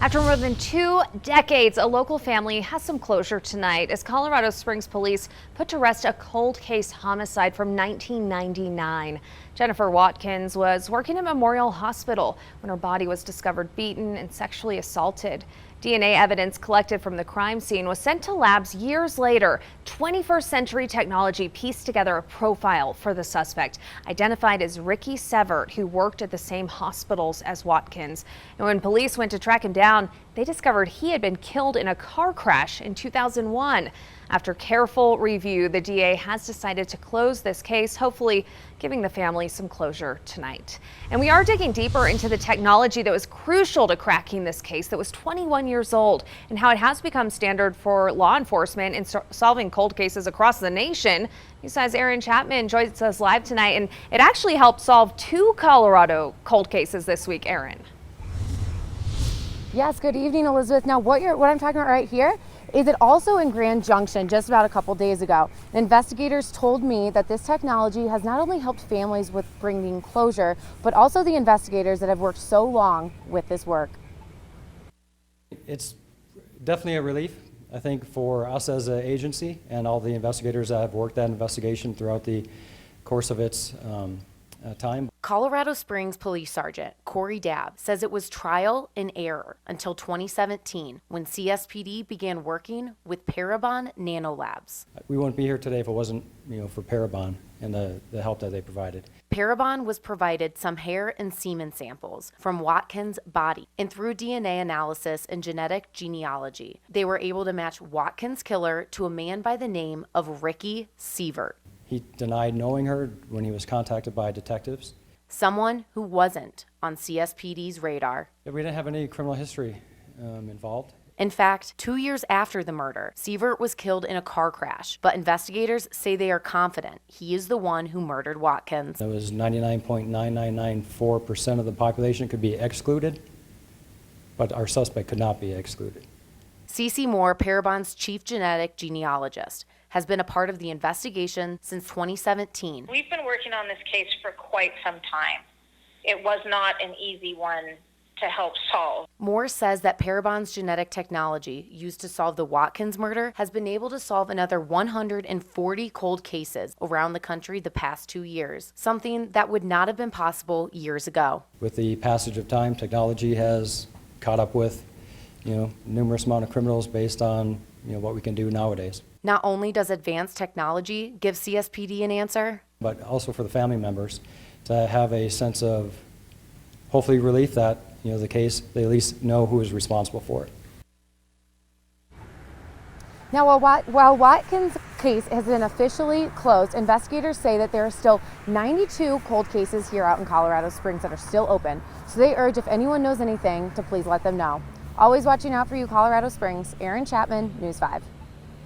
After more than 2 decades, a local family has some closure tonight as Colorado Springs police put to rest a cold case homicide from 1999. Jennifer Watkins was working at Memorial Hospital when her body was discovered beaten and sexually assaulted. DNA evidence collected from the crime scene was sent to labs years later. 21st century technology pieced together a profile for the suspect, identified as Ricky Severt, who worked at the same hospitals as Watkins. And when police went to track him down, they discovered he had been killed in a car crash in 2001. After careful review, the DA has decided to close this case, hopefully giving the family some closure tonight. And we are digging deeper into the technology that was crucial to cracking this case that was 21 years old and how it has become standard for law enforcement in solving cold cases across the nation. News's Aaron Chapman joins us live tonight, and it actually helped solve 2 Colorado cold cases this week, Aaron. Yes, good evening, Elizabeth. Now, what I'm talking about right here is it also in Grand Junction just about a couple days ago. Investigators told me that this technology has not only helped families with bringing closure, but also the investigators that have worked so long with this work. It's definitely a relief, I think, for us as an agency and all the investigators that have worked that investigation throughout the course of its time. Colorado Springs Police Sergeant Corey Dabb says it was trial and error until 2017 when CSPD began working with Parabon Nanolabs. We wouldn't be here today if it wasn't, for Parabon and the help that they provided. Parabon was provided some hair and semen samples from Watkins' body, and through DNA analysis and genetic genealogy, they were able to match Watkins' killer to a man by the name of Ricky Severt. He denied knowing her when he was contacted by detectives. Someone who wasn't on CSPD's radar. We didn't have any criminal history involved. In fact, 2 years after the murder, Severt was killed in a car crash, but investigators say they are confident he is the one who murdered Watkins. It was 99.9994% of the population could be excluded, but our suspect could not be excluded. Cece Moore, Parabon's chief genetic genealogist, has been a part of the investigation since 2017. We've been working on this case for quite some time. It was not an easy one to help solve. Moore says that Parabon's genetic technology used to solve the Watkins murder has been able to solve another 140 cold cases around the country the past 2 years, something that would not have been possible years ago. With the passage of time, technology has caught up with numerous amount of criminals based on what we can do nowadays. Not only does advanced technology give CSPD an answer, but also for the family members to have a sense of hopefully relief that the case, they at least know who is responsible for it. Now, while Watkins' case has been officially closed, investigators say that there are still 92 cold cases here out in Colorado Springs that are still open. So they urge if anyone knows anything to please let them know. Always watching out for you, Colorado Springs. Aaron Chapman, News 5.